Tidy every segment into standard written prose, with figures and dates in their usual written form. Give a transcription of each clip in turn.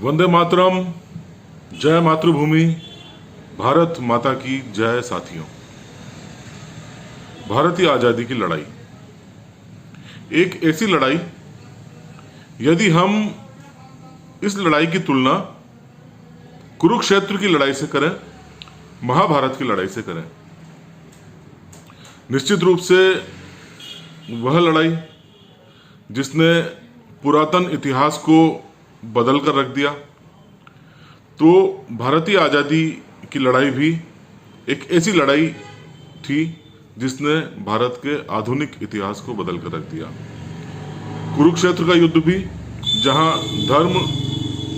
वंदे मातरम। जय मातृभूमि। भारत माता की जय। साथियों, भारतीय आजादी की लड़ाई एक ऐसी लड़ाई, यदि हम इस लड़ाई की तुलना कुरुक्षेत्र की लड़ाई से करें, महाभारत की लड़ाई से करें, निश्चित रूप से वह लड़ाई जिसने पुरातन इतिहास को बदल कर रख दिया, तो भारतीय आज़ादी की लड़ाई भी एक ऐसी लड़ाई थी जिसने भारत के आधुनिक इतिहास को बदल कर रख दिया। कुरुक्षेत्र का युद्ध भी, जहां धर्म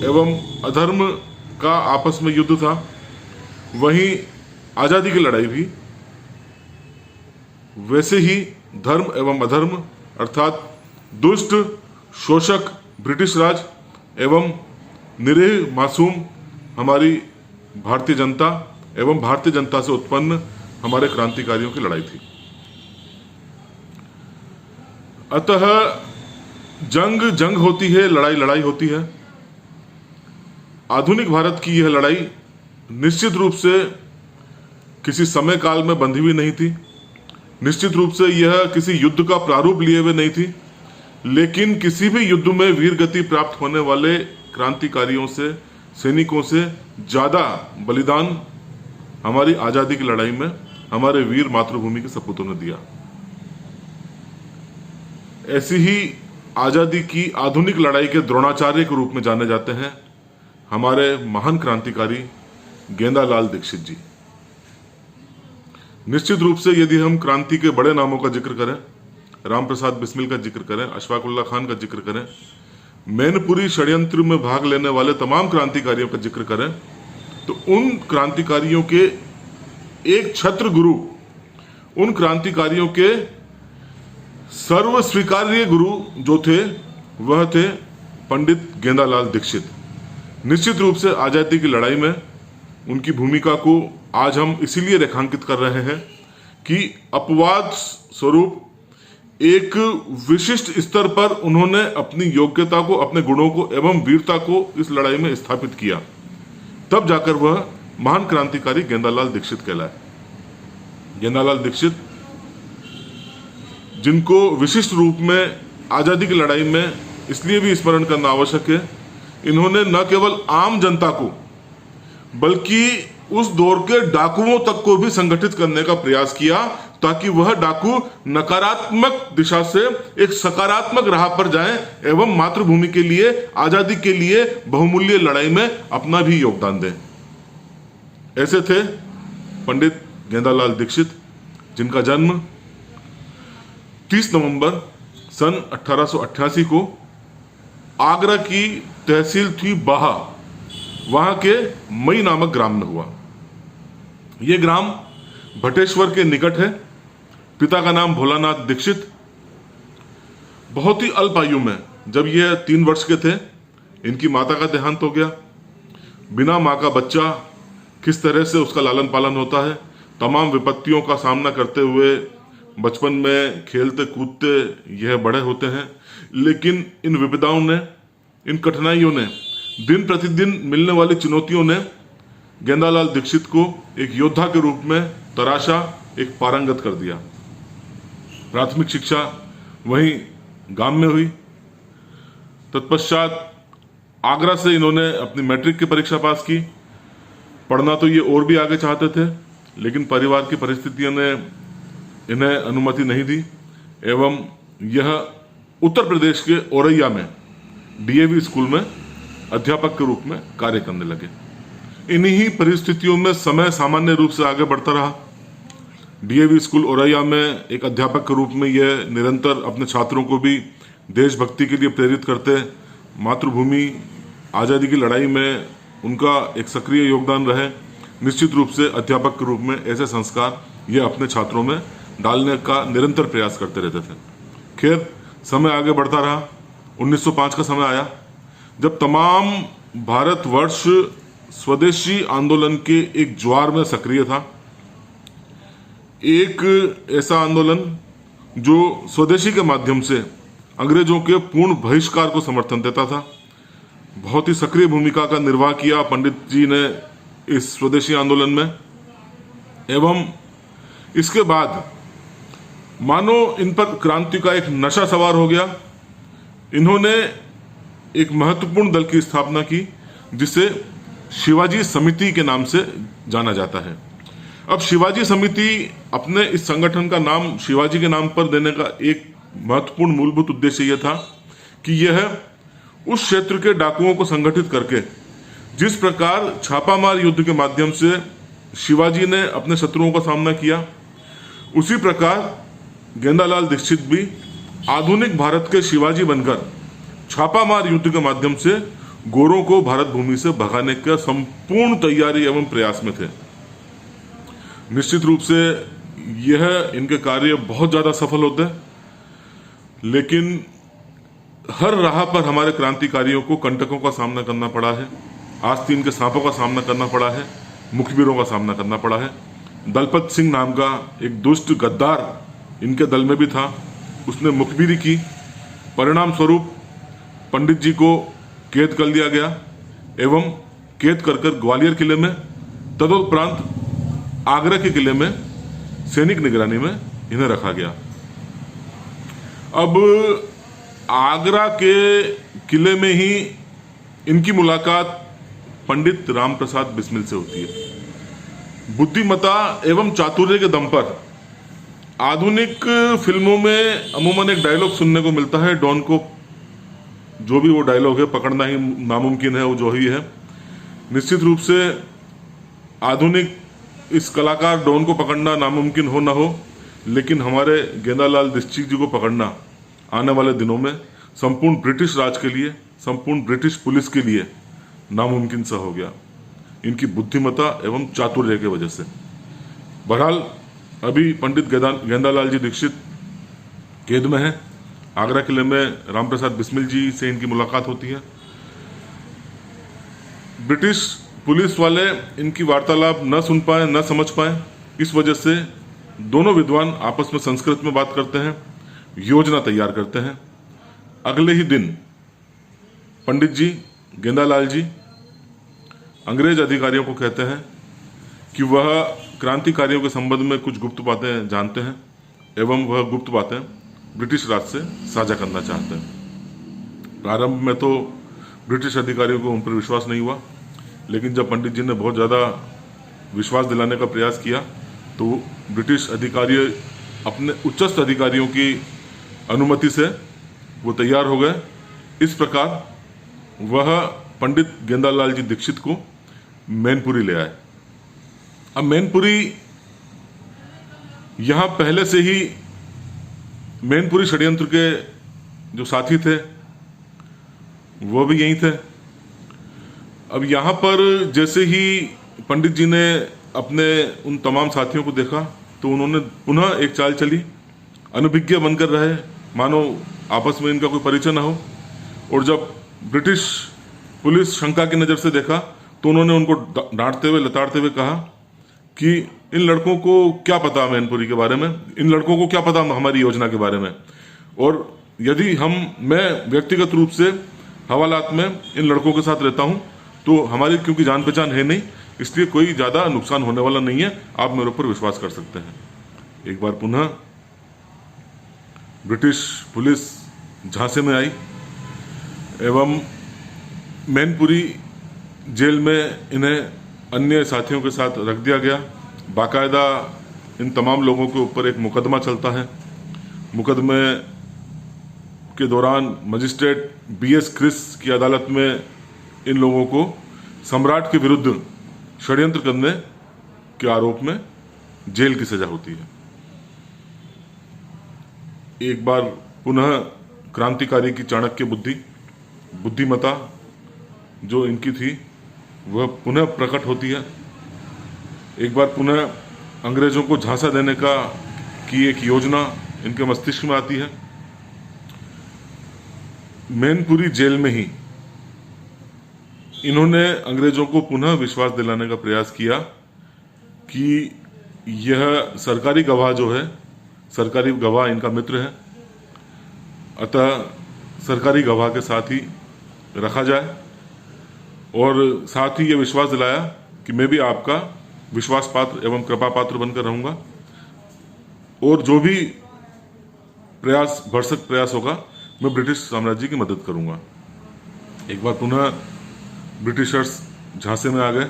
एवं अधर्म का आपस में युद्ध था, वहीं आज़ादी की लड़ाई भी वैसे ही धर्म एवं अधर्म अर्थात दुष्ट शोषक ब्रिटिश राज एवं निरीह मासूम हमारी भारतीय जनता एवं भारतीय जनता से उत्पन्न हमारे क्रांतिकारियों की लड़ाई थी। अतः जंग जंग होती है, लड़ाई लड़ाई होती है। आधुनिक भारत की यह लड़ाई निश्चित रूप से किसी समय काल में बंधी हुई नहीं थी, निश्चित रूप से यह किसी युद्ध का प्रारूप लिए हुए नहीं थी, लेकिन किसी भी युद्ध में वीर गति प्राप्त होने वाले क्रांतिकारियों से, सैनिकों से ज्यादा बलिदान हमारी आजादी की लड़ाई में हमारे वीर मातृभूमि के सपूतों ने दिया। ऐसी ही आजादी की आधुनिक लड़ाई के द्रोणाचार्य के रूप में जाने जाते हैं हमारे महान क्रांतिकारी गेंदालाल दीक्षित जी। निश्चित रूप से यदि हम क्रांति के बड़े नामों का जिक्र करें, राम प्रसाद बिस्मिल का जिक्र करें, अशफाकुल्ला खान का जिक्र करें, मैनपुरी षड्यंत्र में भाग लेने वाले तमाम क्रांतिकारियों का जिक्र करें, तो उन क्रांतिकारियों के एक छत्र गुरु, उन क्रांतिकारियों के सर्व स्वीकार्य गुरु जो थे, वह थे पंडित गेंदालाल दीक्षित। निश्चित रूप से आजादी की लड़ाई में उनकी भूमिका को आज हम इसीलिए रेखांकित कर रहे हैं कि अपवाद स्वरूप एक विशिष्ट स्तर पर उन्होंने अपनी योग्यता को, अपने गुणों को एवं वीरता को इस लड़ाई में स्थापित किया, तब जाकर वह महान क्रांतिकारी गेंदालाल दीक्षित कहलाए। गेंदालाल दीक्षित, जिनको विशिष्ट रूप में आजादी की लड़ाई में इसलिए भी स्मरण करना आवश्यक है, इन्होंने न केवल आम जनता को बल्कि उस दौर के डाकुओं तक को भी संगठित करने का प्रयास किया, ताकि वह डाकू नकारात्मक दिशा से एक सकारात्मक राह पर जाएं एवं मातृभूमि के लिए, आजादी के लिए बहुमूल्य लड़ाई में अपना भी योगदान दें। ऐसे थे पंडित गेंदालाल दीक्षित, जिनका जन्म 30 नवंबर सन 1888 को आगरा की तहसील थी बाहा, वहां के मई नामक ग्राम में हुआ। यह ग्राम भटेश्वर के निकट है। पिता का नाम भोलानाथ दीक्षित। बहुत ही अल्प आयु में, जब यह 3 वर्ष के थे, इनकी माता का देहांत हो गया। बिना मां का बच्चा किस तरह से उसका लालन पालन होता है, तमाम विपत्तियों का सामना करते हुए बचपन में खेलते कूदते यह बड़े होते हैं। लेकिन इन विपदाओं ने, इन कठिनाइयों ने, दिन प्रतिदिन मिलने वाली चुनौतियों ने गेंदालाल दीक्षित को एक योद्धा के रूप में तराशा, एक पारंगत कर दिया। प्राथमिक शिक्षा वहीं गांव में हुई। तत्पश्चात आगरा से इन्होंने अपनी मैट्रिक की परीक्षा पास की। पढ़ना तो ये और भी आगे चाहते थे, लेकिन परिवार की परिस्थितियों ने इन्हें अनुमति नहीं दी एवं यह उत्तर प्रदेश के औरैया में डीएवी स्कूल में अध्यापक के रूप में कार्य करने लगे। इन्हीं परिस्थितियों में समय सामान्य रूप से आगे बढ़ता रहा। डीएवी स्कूल औरैया में एक अध्यापक के रूप में यह निरंतर अपने छात्रों को भी देशभक्ति के लिए प्रेरित करते, मातृभूमि आज़ादी की लड़ाई में उनका एक सक्रिय योगदान रहे। निश्चित रूप से अध्यापक के रूप में ऐसे संस्कार ये अपने छात्रों में डालने का निरंतर प्रयास करते रहते थे। खैर, समय आगे बढ़ता रहा। 1905 का समय आया, जब तमाम भारतवर्ष स्वदेशी आंदोलन के एक ज्वार में सक्रिय था। एक ऐसा आंदोलन जो स्वदेशी के माध्यम से अंग्रेजों के पूर्ण बहिष्कार को समर्थन देता था। बहुत ही सक्रिय भूमिका का निर्वाह किया पंडित जी ने इस स्वदेशी आंदोलन में। एवं इसके बाद मानो इन पर क्रांति का एक नशा सवार हो गया। इन्होंने एक महत्वपूर्ण दल की स्थापना की जिसे शिवाजी समिति के नाम से जाना जाता है। अब शिवाजी समिति, अपने इस संगठन का नाम शिवाजी के नाम पर देने का एक महत्वपूर्ण मूलभूत उद्देश्य यह था कि यह उस क्षेत्र के डाकुओं को संगठित करके, जिस प्रकार छापामार युद्ध के माध्यम से शिवाजी ने अपने शत्रुओं का सामना किया, उसी प्रकार गेंदालाल दीक्षित भी आधुनिक भारत के शिवाजी बनकर छापामार युद्ध के माध्यम से गोरों को भारत भूमि से भगाने का संपूर्ण तैयारी एवं प्रयास में थे। निश्चित रूप से यह इनके कार्य बहुत ज्यादा सफल होते हैं, लेकिन हर राह पर हमारे क्रांतिकारियों को कंटकों का सामना करना पड़ा है, आस्तीन के सांपों का सामना करना पड़ा है, मुखबिरों का सामना करना पड़ा है। दलपत सिंह नाम का एक दुष्ट गद्दार इनके दल में भी था, उसने मुखबिरी की। परिणाम स्वरूप पंडित जी को कैद कर लिया गया एवं कैद कर ग्वालियर किले में, तदुपरांत आगरा के किले में सैनिक निगरानी में इन्हें रखा गया। अब आगरा के किले में ही इनकी मुलाकात पंडित राम प्रसाद बिस्मिल से होती है। बुद्धिमत्ता एवं चातुर्य के दम पर आधुनिक फिल्मों में अमूमन एक डायलॉग सुनने को मिलता है, डॉन को जो भी वो डायलॉग है पकड़ना ही नामुमकिन है, वो जो ही है। निश्चित रूप से आधुनिक इस कलाकार डॉन को पकड़ना नामुमकिन हो ना हो, लेकिन हमारे गेंदालाल दीक्षित जी को पकड़ना आने वाले दिनों में संपूर्ण ब्रिटिश राज के लिए, संपूर्ण ब्रिटिश पुलिस के लिए नामुमकिन सा हो गया, इनकी बुद्धिमत्ता एवं चातुर्य की वजह से। बहरहाल अभी पंडित गेंदालाल जी दीक्षित कैद में है। आगरा किले में रामप्रसाद बिस्मिल जी से इनकी मुलाकात होती है। ब्रिटिश पुलिस वाले इनकी वार्तालाप न सुन पाए, न समझ पाए, इस वजह से दोनों विद्वान आपस में संस्कृत में बात करते हैं, योजना तैयार करते हैं। अगले ही दिन पंडित जी गेंदालाल जी अंग्रेज अधिकारियों को कहते हैं कि वह क्रांतिकारियों के संबंध में कुछ गुप्त बातें जानते हैं एवं वह गुप्त बातें ब्रिटिश राज से साझा करना चाहते हैं। प्रारंभ में तो ब्रिटिश अधिकारियों को उन पर विश्वास नहीं हुआ, लेकिन जब पंडित जी ने बहुत ज़्यादा विश्वास दिलाने का प्रयास किया तो ब्रिटिश अधिकारी अपने उच्चस्थ अधिकारियों की अनुमति से वो तैयार हो गए। इस प्रकार वह पंडित गेंदालाल जी दीक्षित को मैनपुरी ले आए। अब मैनपुरी, यहाँ पहले से ही मैनपुरी षड्यंत्र के जो साथी थे वो भी यहीं थे। अब यहाँ पर जैसे ही पंडित जी ने अपने उन तमाम साथियों को देखा तो उन्होंने पुनः एक चाल चली, अनभिज्ञ बनकर रहे, मानो आपस में इनका कोई परिचय न हो। और जब ब्रिटिश पुलिस शंका की नज़र से देखा तो उन्होंने उनको डांटते हुए, लताड़ते हुए कहा कि इन लड़कों को क्या पता मैनपुरी के बारे में, इन लड़कों को क्या पता हमारी योजना के बारे में, और यदि मैं व्यक्तिगत रूप से हवालात में इन लड़कों के साथ रहता हूं तो हमारी क्योंकि जान पहचान है नहीं, इसलिए कोई ज़्यादा नुकसान होने वाला नहीं है, आप मेरे ऊपर विश्वास कर सकते हैं। एक बार पुनः ब्रिटिश पुलिस झांसे में आई एवं मैनपुरी जेल में इन्हें अन्य साथियों के साथ रख दिया गया। बाकायदा इन तमाम लोगों के ऊपर एक मुकदमा चलता है। मुकदमे के दौरान मजिस्ट्रेट BS क्रिस की अदालत में इन लोगों को सम्राट के विरुद्ध षड्यंत्र करने के आरोप में जेल की सजा होती है। एक बार पुनः क्रांतिकारी की चाणक्य बुद्धिमत्ता जो इनकी थी वह पुनः प्रकट होती है। एक बार पुनः अंग्रेजों को झांसा देने की एक योजना इनके मस्तिष्क में आती है। मैनपुरी जेल में ही इन्होंने अंग्रेजों को पुनः विश्वास दिलाने का प्रयास किया कि यह सरकारी गवाह जो है, सरकारी गवाह इनका मित्र है, अतः सरकारी गवाह के साथ ही रखा जाए और साथ ही ये विश्वास दिलाया कि मैं भी आपका विश्वास पात्र एवं कृपा पात्र बनकर रहूंगा और जो भी प्रयास भरसक प्रयास होगा मैं ब्रिटिश साम्राज्य की मदद करूंगा। एक बार पुनः ब्रिटिशर्स झांसे में आ गए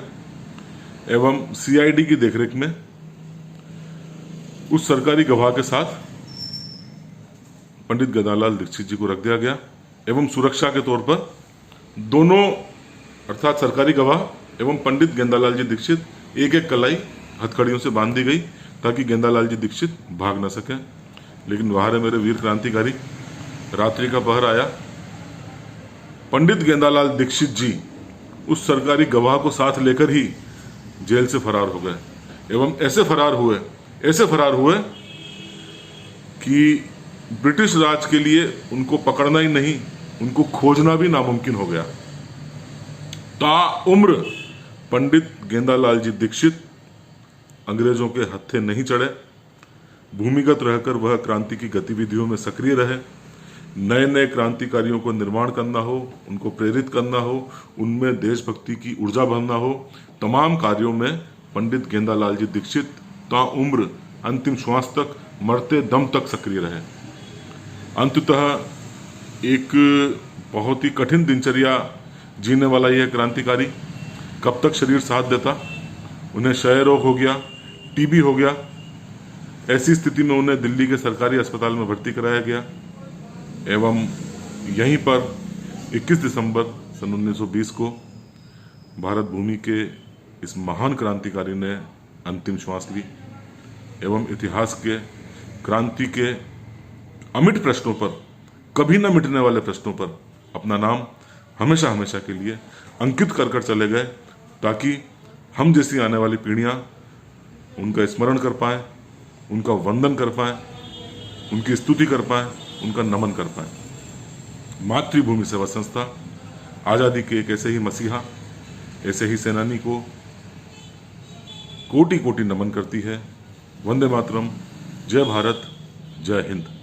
एवं सीआईडी की देखरेख में उस सरकारी गवाह के साथ पंडित गंगालाल दीक्षित जी को रख दिया गया एवं सुरक्षा के तौर पर दोनों अर्थात सरकारी गवाह एवं पंडित गेंदालाल जी दीक्षित एक एक कलाई हथकड़ियों से बांध दी गई ताकि गेंदालाल जी दीक्षित भाग न सके। लेकिन बाहर है मेरे वीर क्रांतिकारी, रात्रि का पहर आया, पंडित गेंदालाल दीक्षित जी उस सरकारी गवाह को साथ लेकर ही जेल से फरार हो गए एवं ऐसे फरार हुए कि ब्रिटिश राज के लिए उनको पकड़ना ही नहीं, उनको खोजना भी नामुमकिन हो गया। ताउम्र पंडित गेंदालाल जी दीक्षित अंग्रेजों के हत्थे नहीं चढ़े, भूमिगत रहकर वह क्रांति की गतिविधियों में सक्रिय रहे। नए नए क्रांतिकारियों को निर्माण करना हो, उनको प्रेरित करना हो, उनमें देशभक्ति की ऊर्जा भरना हो, तमाम कार्यों में पंडित गेंदालाल जी दीक्षित ताउम्र अंतिम श्वास तक, मरते दम तक सक्रिय रहे। अंततः एक बहुत ही कठिन दिनचर्या जीने वाला यह क्रांतिकारी कब तक शरीर साथ देता। उन्हें क्षय रोग हो गया, टीबी हो गया। ऐसी स्थिति में उन्हें दिल्ली के सरकारी अस्पताल में भर्ती कराया गया एवं यहीं पर 21 दिसंबर सन 1920 को भारत भूमि के इस महान क्रांतिकारी ने अंतिम श्वास ली एवं इतिहास के क्रांति के अमिट प्रश्नों पर, कभी न मिटने वाले प्रश्नों पर अपना नाम हमेशा हमेशा के लिए अंकित कर चले गए ताकि हम जैसी आने वाली पीढ़ियां उनका स्मरण कर पाएं, उनका वंदन कर पाएं, उनकी स्तुति कर पाएं, उनका नमन कर पाएं। मातृभूमि सेवा संस्था आज़ादी के एक ऐसे ही मसीहा, ऐसे ही सेनानी को कोटि कोटि नमन करती है। वंदे मातरम, जय भारत, जय हिंद।